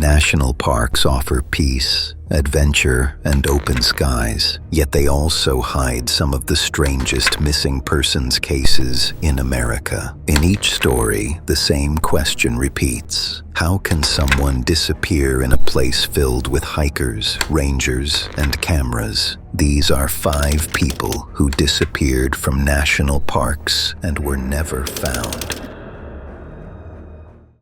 National parks offer peace, adventure, and open skies, yet they also hide some of the strangest missing persons cases in America. In each story, the same question repeats. How can someone disappear in a place filled with hikers, rangers, and cameras? These are 5 people who disappeared from national parks and were never found.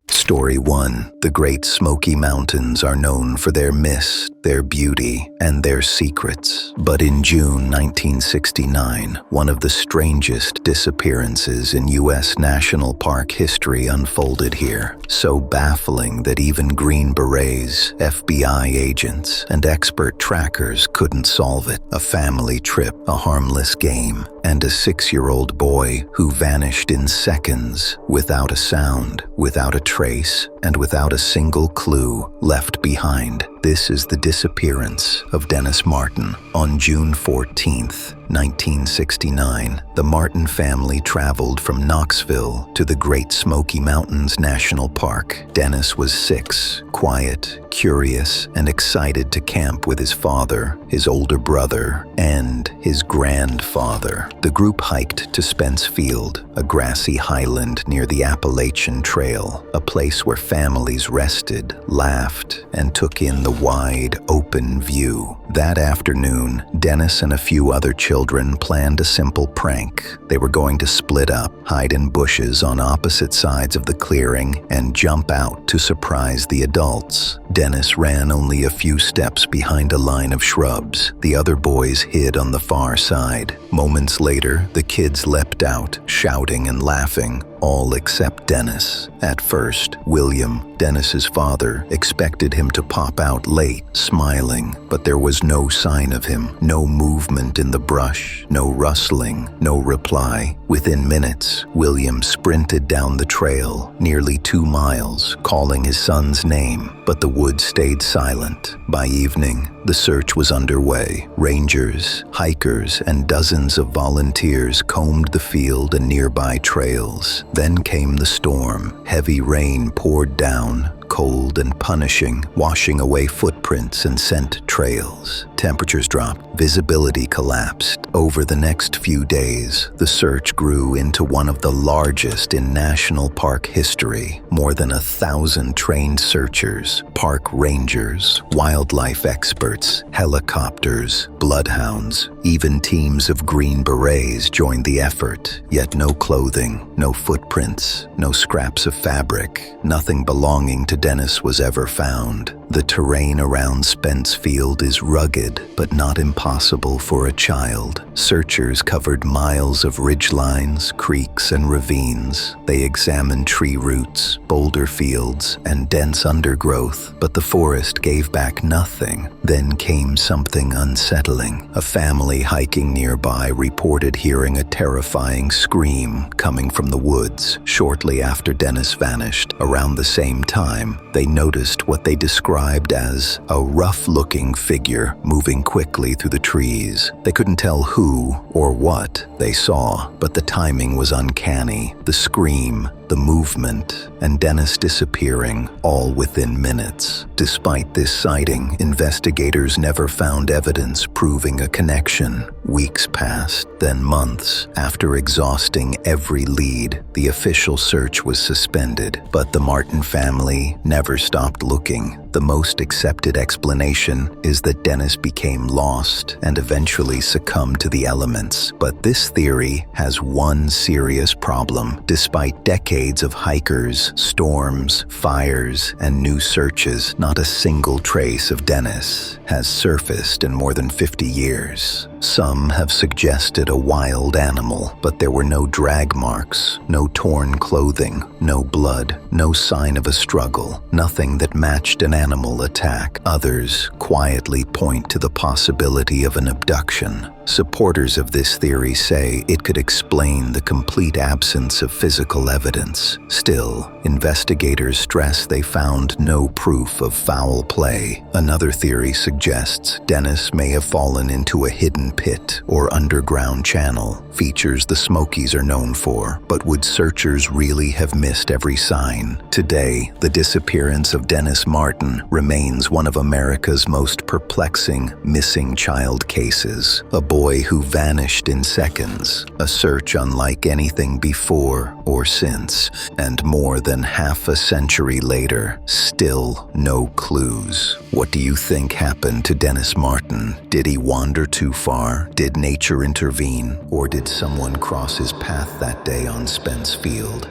Story 1. The Great Smoky Mountains are known for their mist, their beauty, and their secrets. But in June 1969, one of the strangest disappearances in U.S. national park history unfolded here. So baffling that even Green Berets, FBI agents, and expert trackers couldn't solve it. A family trip, a harmless game, and a 6-year-old boy who vanished in seconds, without a sound, without a trace, and without a single clue left behind. This is the disappearance of Dennis Martin. On June 14th, 1969, the Martin family traveled from Knoxville to the Great Smoky Mountains National Park. Dennis was 6, quiet, curious, and excited to camp with his father, his older brother, and his grandfather. The group hiked to Spence Field, a grassy highland near the Appalachian Trail, a place where families rested, laughed, and took in the wide, open view. That afternoon, Dennis and a few other children planned a simple prank. They were going to split up, hide in bushes on opposite sides of the clearing, and jump out to surprise the adults. Dennis ran only a few steps behind a line of shrubs. The other boys hid on the far side. Moments later, the kids leapt out, shouting and laughing, all except Dennis. At first, William, Dennis's father, expected him to pop out late, smiling, but there was no sign of him, no movement in the brush, no rustling, no reply. Within minutes, William sprinted down the trail, nearly 2 miles, calling his son's name, but the woods stayed silent. By evening, the search was underway. Rangers, hikers, and dozens of volunteers combed the field and nearby trails. Then came the storm. Heavy rain poured down, cold and punishing, washing away footprints and scent trails. Temperatures dropped, visibility collapsed. Over the next few days, the search grew into one of the largest in national park history. More than 1,000 trained searchers, park rangers, wildlife experts, helicopters, bloodhounds, even teams of Green Berets joined the effort. Yet no clothing, no footprints, no scraps of fabric, nothing belonging to Dennis was ever found. The terrain around Spence Field is rugged, but not impossible for a child. Searchers covered miles of ridgelines, creeks, and ravines. They examined tree roots, boulder fields, and dense undergrowth, but the forest gave back nothing. Then came something unsettling. A family hiking nearby reported hearing a terrifying scream coming from the woods shortly after Dennis vanished. Around the same time, they noticed what they described as a rough-looking figure moving quickly through the trees. They couldn't tell who or what they saw, but the timing was uncanny. The scream, the movement, and Dennis disappearing, all within minutes. Despite this sighting, investigators never found evidence proving a connection. Weeks passed, then months. After exhausting every lead, the official search was suspended, but the Martin family never stopped looking. The most accepted explanation is that Dennis became lost and eventually succumbed to the elements. But this theory has one serious problem. Despite decades of hikers, storms, fires, and new searches, not a single trace of Dennis has surfaced in more than 50 years. Some have suggested a wild animal, but there were no drag marks, no torn clothing, no blood, no sign of a struggle, nothing that matched an animal attack. Others quietly point to the possibility of an abduction. Supporters of this theory say it could explain the complete absence of physical evidence. Still, investigators stress they found no proof of foul play. Another theory suggests Dennis may have fallen into a hidden pit or underground channel, features the Smokies are known for, but would searchers really have missed every sign? Today, the disappearance of Dennis Martin Melton remains one of America's most perplexing missing child cases. A boy who vanished in seconds, a search unlike anything before or since, and more than half a century later, still no clues. What do you think happened to Dennis Martin? Did he wander too far? Did nature intervene? Or did someone cross his path that day on Spence Field?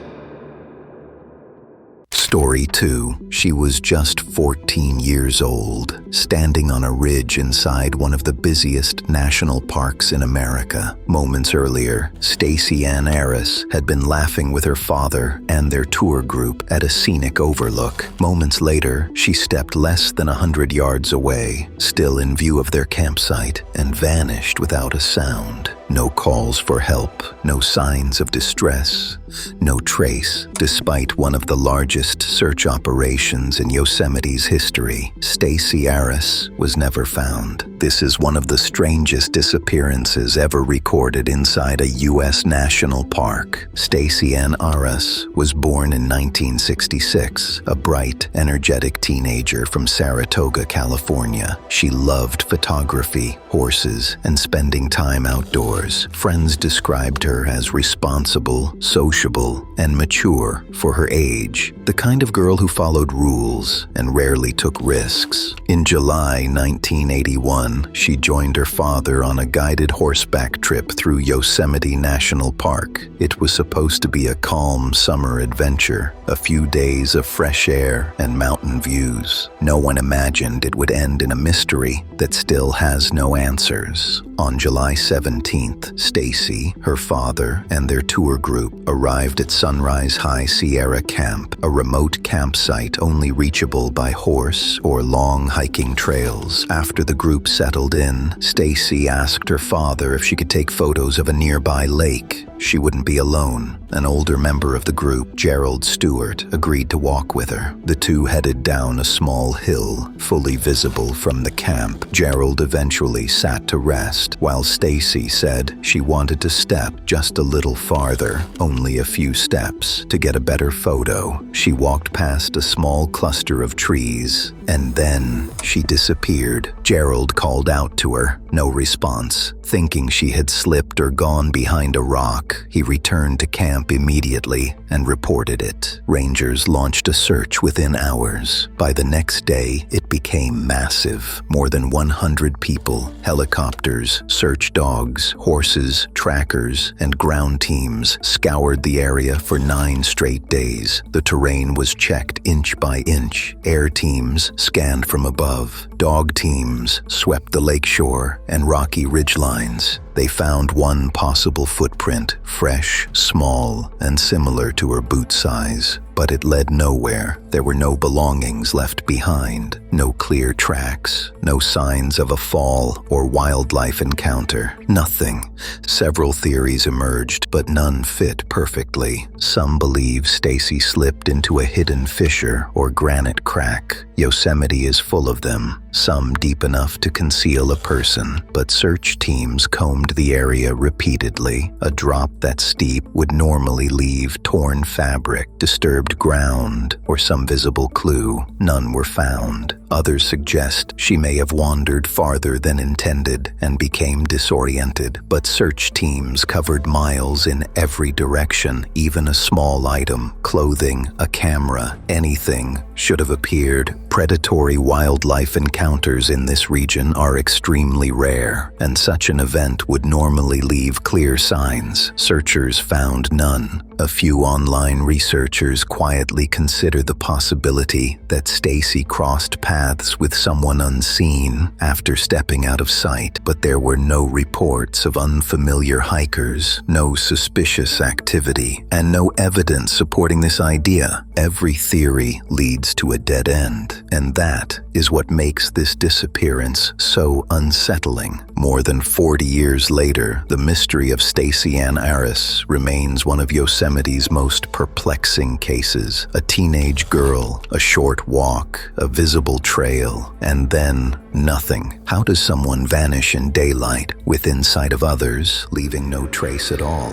Story 2. She was just 14 years old, standing on a ridge inside one of the busiest national parks in America. Moments earlier, Stacy and Arras had been laughing with her father and their tour group at a scenic overlook. Moments later, she stepped less than 100 yards away, still in view of their campsite, and vanished without a sound. No calls for help, no signs of distress, no trace. Despite one of the largest search operations in Yosemite's history, Stacy Arras was never found. This is one of the strangest disappearances ever recorded inside a U.S. national park. Stacy Ann Arras was born in 1966, a bright, energetic teenager from Saratoga, California. She loved photography, horses, and spending time outdoors. Friends described her as responsible, sociable, and mature for her age, the kind of girl who followed rules and rarely took risks. In July 1981, she joined her father on a guided horseback trip through Yosemite National Park. It was supposed to be a calm summer adventure, a few days of fresh air and mountain views. No one imagined it would end in a mystery that still has no answers. On July 17th, Stacy, her father, and their tour group arrived at Sunrise High Sierra Camp, a remote campsite only reachable by horse or long hiking trails. After the group settled in, Stacy asked her father if she could take photos of a nearby lake. She wouldn't be alone. An older member of the group, Gerald Stewart, agreed to walk with her. The two headed down a small hill, fully visible from the camp. Gerald eventually sat to rest, while Stacy said she wanted to step just a little farther, only a few steps, to get a better photo. She walked past a small cluster of trees, and then she disappeared. Gerald called out to her. No response. Thinking she had slipped or gone behind a rock, he returned to camp immediately and reported it. Rangers launched a search within hours. By the next day, it became massive. More than 100 people, helicopters, search dogs, horses, trackers, and ground teams scoured the area for 9 straight days. The terrain was checked inch by inch. Air teams scanned from above. Dog teams swept the lakeshore and rocky ridgelines. They found one possible footprint, fresh, small, and similar to her boot size, but it led nowhere. There were no belongings left behind, no clear tracks, no signs of a fall or wildlife encounter. Nothing. Several theories emerged, but none fit perfectly. Some believe Stacy slipped into a hidden fissure or granite crack. Yosemite is full of them, some deep enough to conceal a person, but search teams combed the area repeatedly. A drop that steep would normally leave torn fabric, disturbed ground, or some visible clue. None were found. Others suggest she may have wandered farther than intended and became disoriented, but search teams covered miles in every direction. Even a small item, clothing, a camera, anything, should have appeared. Predatory wildlife encounters in this region are extremely rare, and such an event would normally leave clear signs. Searchers found none. A few online researchers quietly consider the possibility that Stacy crossed paths with someone unseen after stepping out of sight, but there were no reports of unfamiliar hikers, no suspicious activity, and no evidence supporting this idea. Every theory leads to a dead end, and that is what makes this disappearance so unsettling. More than 40 years later, the mystery of Stacy Ann Arras remains one of Yosemite's most perplexing cases. A teenage girl, a short walk, a visible trail, and then nothing. How does someone vanish in daylight, within sight of others, leaving no trace at all?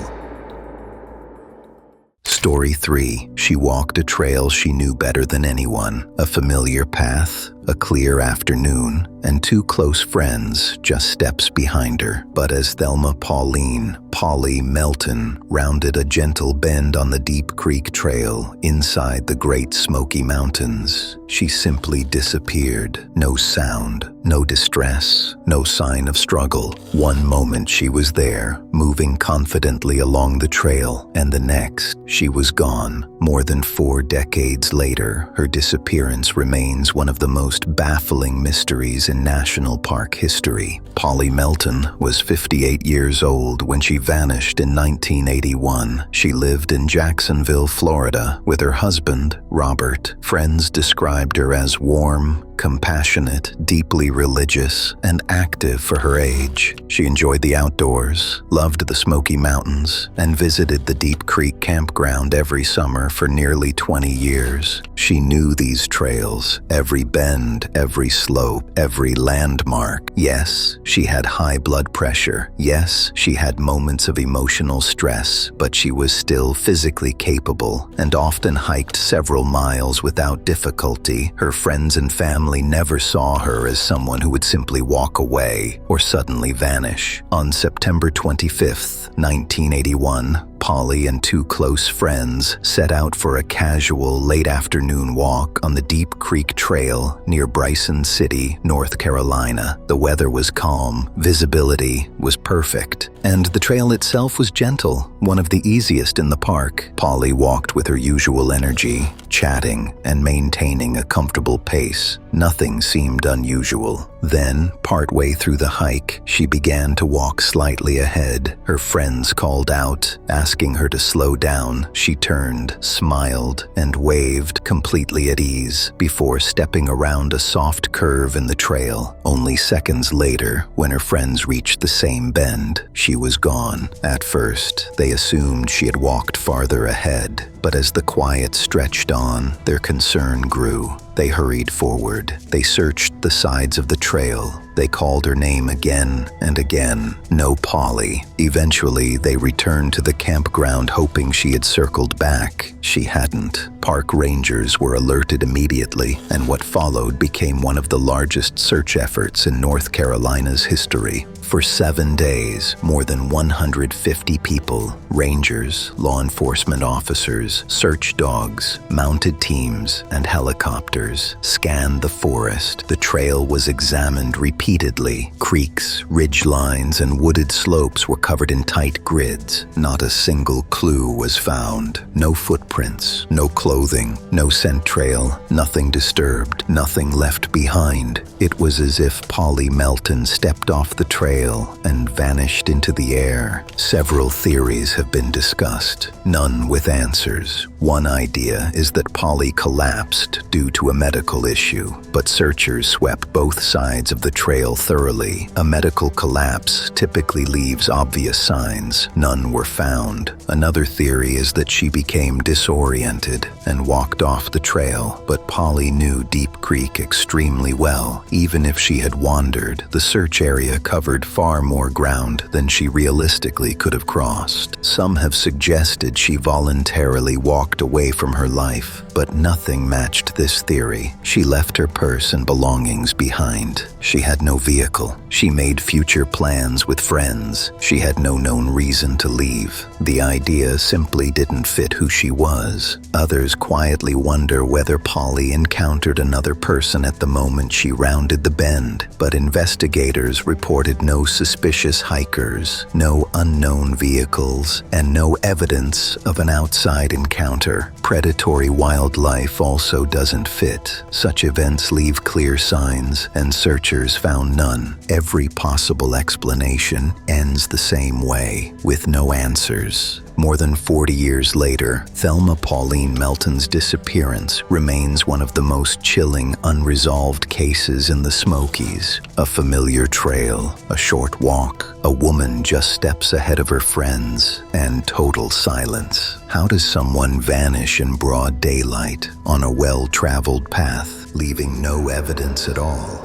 Story 3. She walked a trail she knew better than anyone, a familiar path, a clear afternoon, and two close friends just steps behind her. But as Thelma Pauline, Polly Melton, rounded a gentle bend on the Deep Creek Trail inside the Great Smoky Mountains, she simply disappeared. No sound, no distress, no sign of struggle. One moment she was there, moving confidently along the trail, and the next, she was gone. More than 4 decades later, her disappearance remains one of the most baffling mysteries in national park history. Polly Melton was 58 years old when she vanished in 1981. She lived in Jacksonville, Florida, with her husband, Robert. Friends described her as warm, compassionate, deeply religious, and active for her age. She enjoyed the outdoors, loved the Smoky Mountains, and visited the Deep Creek campground every summer for nearly 20 years. She knew these trails, every bend, every slope, every landmark. Yes, she had high blood pressure. Yes, she had moments of emotional stress, but she was still physically capable and often hiked several miles without difficulty. Her friends and family never saw her as someone who would simply walk away or suddenly vanish. On September 25th, 1981, Polly and two close friends set out for a casual late afternoon walk on the Deep Creek Trail near Bryson City, North Carolina. The weather was calm, visibility was perfect, and the trail itself was gentle, one of the easiest in the park. Polly walked with her usual energy, chatting and maintaining a comfortable pace. Nothing seemed unusual. Then, partway through the hike, she began to walk slightly ahead. Her friends called out, asking her to slow down. She turned, smiled, and waved, completely at ease, before stepping around a soft curve in the trail. Only seconds later, when her friends reached the same bend, she was gone. At first, they assumed she had walked farther ahead, but as the quiet stretched on, their concern grew. They hurried forward. They searched the sides of the trail. They called her name again and again. No Polly. Eventually, they returned to the campground hoping she had circled back. She hadn't. Park rangers were alerted immediately, and what followed became one of the largest search efforts in North Carolina's history. For 7 days, more than 150 people, rangers, law enforcement officers, search dogs, mounted teams, and helicopters, scanned the forest. The trail was examined repeatedly. Creeks, ridge lines, and wooded slopes were covered in tight grids. Not a single clue was found. No footprints, no clothing, no scent trail, nothing disturbed, nothing left behind. It was as if Polly Melton stepped off the trail and vanished into the air. Several theories have been discussed, none with answers. One idea is that Polly collapsed due to a medical issue, but searchers swept both sides of the trail thoroughly. A medical collapse typically leaves obvious signs. None were found. Another theory is that she became disoriented and walked off the trail, but Polly knew Deep Creek extremely well. Even if she had wandered, the search area covered far more ground than she realistically could have crossed. Some have suggested she voluntarily walked away from her life, but nothing matched this theory. She left her purse and belongings behind. She had no vehicle. She made future plans with friends. She had no known reason to leave. The idea simply didn't fit who she was. Others quietly wonder whether Polly encountered another person at the moment she rounded the bend, but investigators reported no suspicious hikers, no unknown vehicles, and no evidence of an outside encounter. Predatory wildlife also doesn't fit. Such events leave clear signs, and searchers found none. Every possible explanation ends the same way, with no answers. More than 40 years later, Thelma Pauline Melton's disappearance remains one of the most chilling, unresolved cases in the Smokies. A familiar trail, a short walk, a woman just steps ahead of her friends, and total silence. How does someone vanish in broad daylight on a well-traveled path, leaving no evidence at all?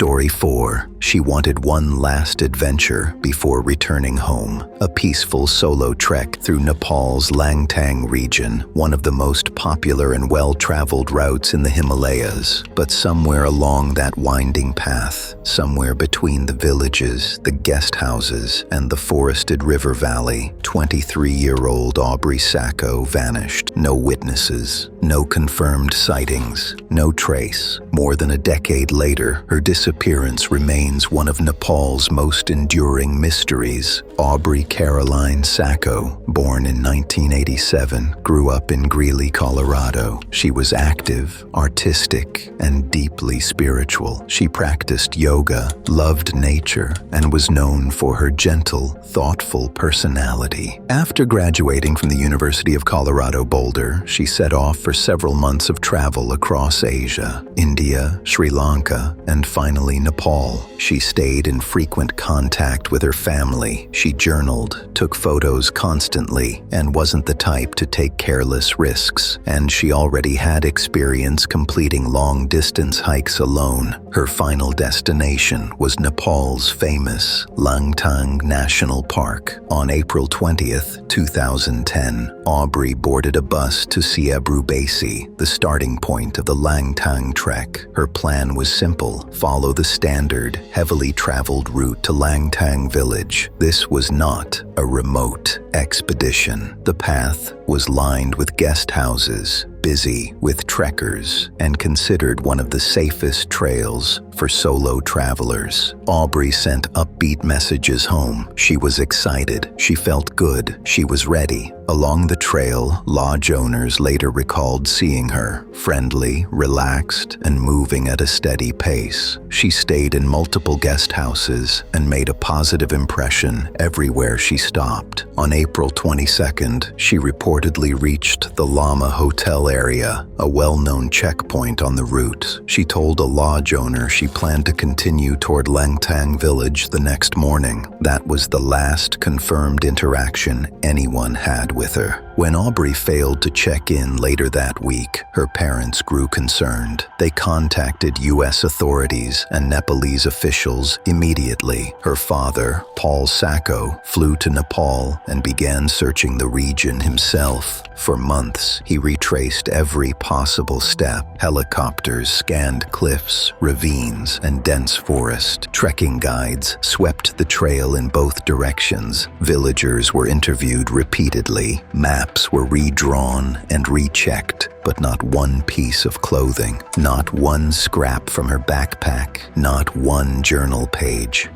Story 4. She wanted one last adventure before returning home. A peaceful solo trek through Nepal's Langtang region, one of the most popular and well-traveled routes in the Himalayas. But somewhere along that winding path, somewhere between the villages, the guest houses, and the forested river valley, 23-year-old Aubrey Sacco vanished. No witnesses, no confirmed sightings, no trace. More than a decade later, her disappearance remains one of Nepal's most enduring mysteries. Aubrey Caroline Sacco, born in 1987, grew up in Greeley, Colorado. She was active, artistic, and deeply spiritual. She practiced yoga, loved nature, and was known for her gentle, thoughtful personality. After graduating from the University of Colorado Boulder, she set off for several months of travel across Asia, India, Sri Lanka, and finally Nepal. She stayed in frequent contact with her family. She journaled, took photos constantly, and wasn't the type to take careless risks. And she already had experience completing long-distance hikes alone. Her final destination was Nepal's famous Langtang National Park. On April 20th, 2010, Aubrey boarded a bus to Berets, the starting point of the Langtang trek. Her plan was simple: follow the standard, heavily traveled route to Langtang village. This was not a remote expedition. The path was lined with guest houses, busy with trekkers, and considered one of the safest trails for solo travelers. Aubrey sent upbeat messages home. She was excited. She felt good. She was ready. Along the trail, lodge owners later recalled seeing her, friendly, relaxed, and moving at a steady pace. She stayed in multiple guest houses and made a positive impression everywhere she stopped. On April 22nd, she reportedly reached the Thelma Hotel area, a well-known checkpoint on the route. She told a lodge owner she planned to continue toward Langtang village the next morning. That was the last confirmed interaction anyone had with her. When Aubrey failed to check in later that week, her parents grew concerned. They contacted U.S. authorities and Nepalese officials immediately. Her father, Paul Sacco, flew to Nepal and began searching the region himself. For months, he retraced every possible step. Helicopters scanned cliffs, ravines, and dense forest. Trekking guides swept the trail in both directions. Villagers were interviewed repeatedly. Maps were redrawn and rechecked, but not one piece of clothing, not one scrap from her backpack, not one journal page,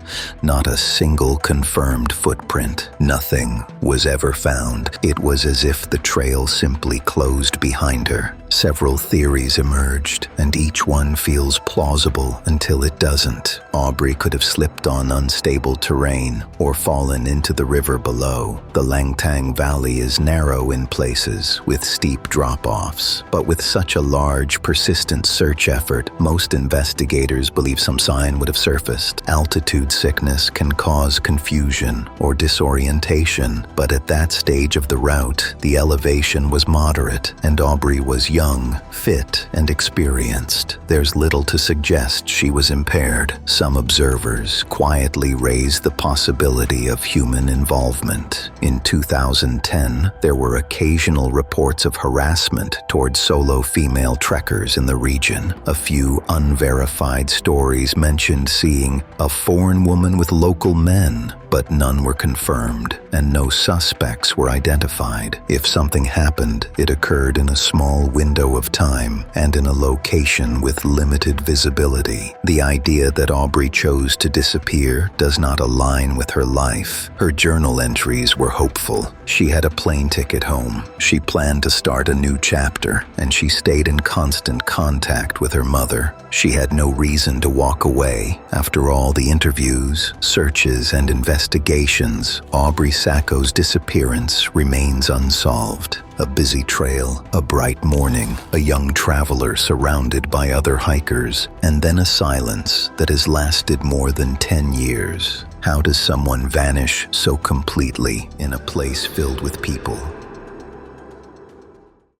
not a single confirmed footprint. Nothing was ever found. It was as if the trail simply closed behind her. Several theories emerged, and each one feels plausible until it doesn't. Aubrey could have slipped on unstable terrain or fallen into the river below. The Langtang Valley is narrow in places, with steep drop-offs. But with such a large, persistent search effort, most investigators believe some sign would have surfaced. Altitude sickness can cause confusion or disorientation, but at that stage of the route, the elevation was moderate, and Aubrey was young, fit, and experienced. There's little to suggest she was impaired. Some observers quietly raised the possibility of human involvement. In 2010, there were occasional reports of harassment towards solo female trekkers in the region. A few unverified stories mentioned seeing a foreign woman with local men, but none were confirmed, and no suspects were identified. If something happened, it occurred in a small window of time and in a location with limited visibility. The idea that Aubrey chose to disappear does not align with her life. Her journal entries were hopeful. She had a plane ticket home. She planned to start a new chapter, and she stayed in constant contact with her mother. She had no reason to walk away. After all the interviews, searches, and investigations, Aubrey Sacco's disappearance remains unsolved. A busy trail, a bright morning, a young traveler surrounded by other hikers, and then a silence that has lasted more than 10 years. How does someone vanish so completely in a place filled with people?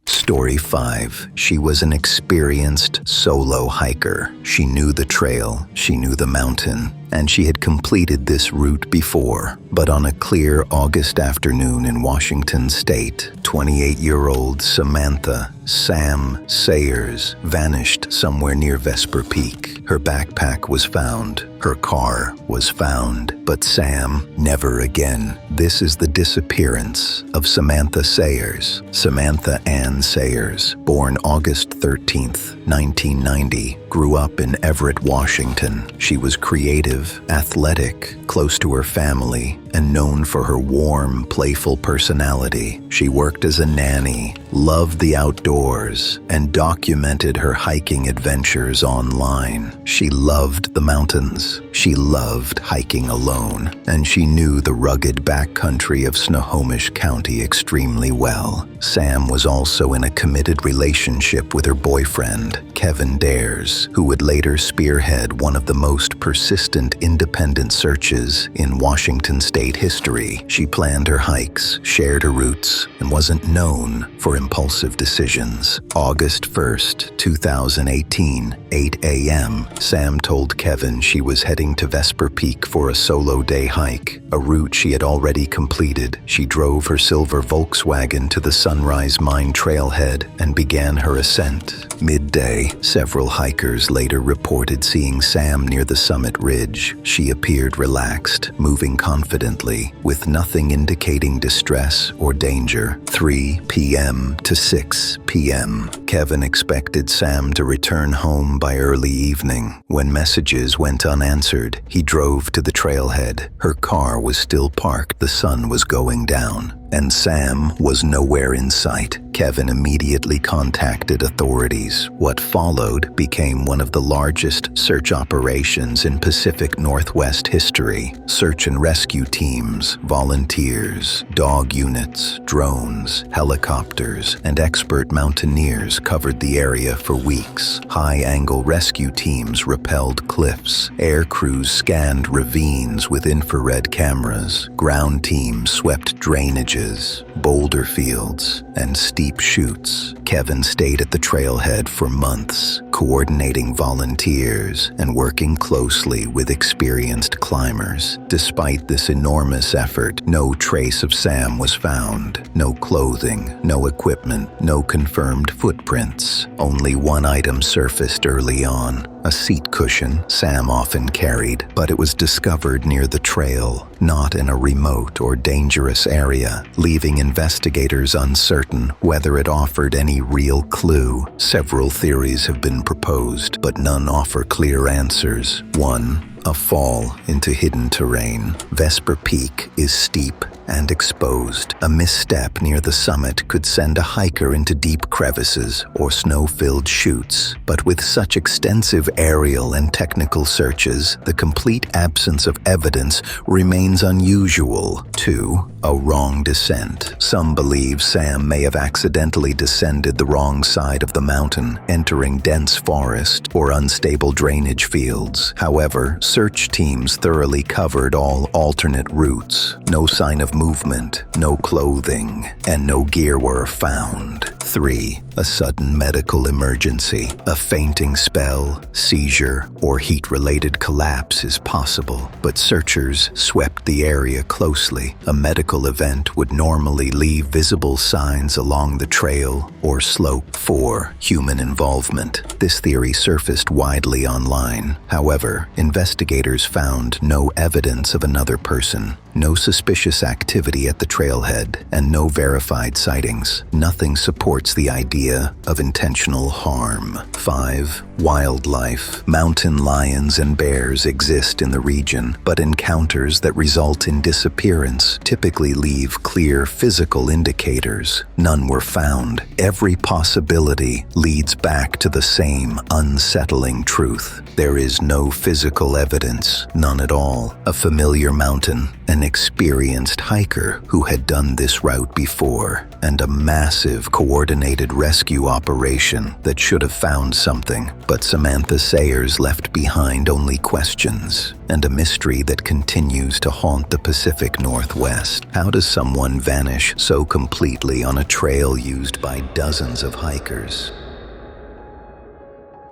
Story 5. She was an experienced solo hiker. She knew the trail, she knew the mountain, and she had completed this route before. But on a clear August afternoon in Washington state, 28-year-old Samantha Sam Sayers vanished somewhere near Vesper Peak. Her backpack was found. Her car was found. But Sam, never again. This is the disappearance of Samantha Sayers. Samantha Ann Sayers, born August 13th, 1990, grew up in Everett, Washington. She was creative, athletic, close to her family, and known for her warm, playful personality. She worked as a nanny, loved the outdoors, and documented her hiking adventures online. She loved the mountains. She loved hiking alone, and she knew the rugged backcountry of Snohomish County extremely well. Sam was also in a committed relationship with her boyfriend, Kevin Dares, who would later spearhead one of the most persistent independent searches in Washington state history. She planned her hikes, shared her routes, and wasn't known for impulsive decisions. August 1st, 2018, 8 a.m., Sam told Kevin she was heading to Vesper Peak for a solo day hike, a route she had already completed. She drove her silver Volkswagen to the Sunrise Mine trailhead and began her ascent. Midday, several hikers later reported seeing Sam near the summit ridge. She appeared relaxed, moving confidently, with nothing indicating distress or danger. 3 p.m. to 6 p.m. Kevin expected Sam to return home by early evening. When messages went unanswered, he drove to the trailhead. Her car was still parked, the sun was going down, and Sam was nowhere in sight. Kevin immediately contacted authorities. What followed became one of the largest search operations in Pacific Northwest history. Search and rescue teams, volunteers, dog units, drones, helicopters, and expert mountaineers covered the area for weeks. High-angle rescue teams rappelled cliffs. Air crews scanned ravines with infrared cameras. Ground teams swept drainages, boulder fields, and steep chutes. Kevin stayed at the trailhead for months, coordinating volunteers and working closely with experienced climbers. Despite this enormous effort, no trace of Sam was found. No clothing, no equipment, no confirmed footprints. Only one item surfaced early on: a seat cushion Sam often carried, but it was discovered near the trail, not in a remote or dangerous area, leaving investigators uncertain whether it offered any real clue. Several theories have been proposed, but none offer clear answers. 1. A fall into hidden terrain. Vesper Peak is steep and exposed. A misstep near the summit could send a hiker into deep crevices or snow-filled chutes. But with such extensive aerial and technical searches, the complete absence of evidence remains unusual. 2. A wrong descent. Some believe Sam may have accidentally descended the wrong side of the mountain, entering dense forest or unstable drainage fields. However, search teams thoroughly covered all alternate routes. No sign of movement, no clothing, and no gear were found. 3. A sudden medical emergency. A fainting spell, seizure, or heat-related collapse is possible, but searchers swept the area closely. A medical event would normally leave visible signs along the trail or slope. 4. Human involvement. This theory surfaced widely online. However, investigators found no evidence of another person, no suspicious activity at the trailhead, and no verified sightings. Nothing supports the idea of intentional harm. 5. Wildlife. Mountain lions and bears exist in the region, but encounters that result in disappearance typically leave clear physical indicators. None were found. Every possibility leads back to the same unsettling truth. There is no physical evidence, none at all. A familiar mountain, an experienced hiker who had done this route before, and a massive coordinated coordinated rescue operation that should have found something, but Samantha Sayers left behind only questions and a mystery that continues to haunt the Pacific Northwest. How does someone vanish so completely on a trail used by dozens of hikers?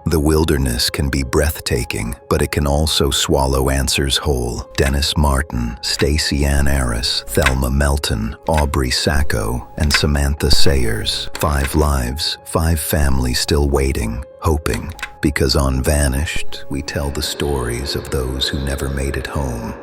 The wilderness can be breathtaking, but it can also swallow answers whole. Dennis Martin, Stacy Arras, Thelma Melton, Aubrey Sacco, and Samantha Sayers. 5 lives, 5 families still waiting, hoping. Because on Vanished, we tell the stories of those who never made it home.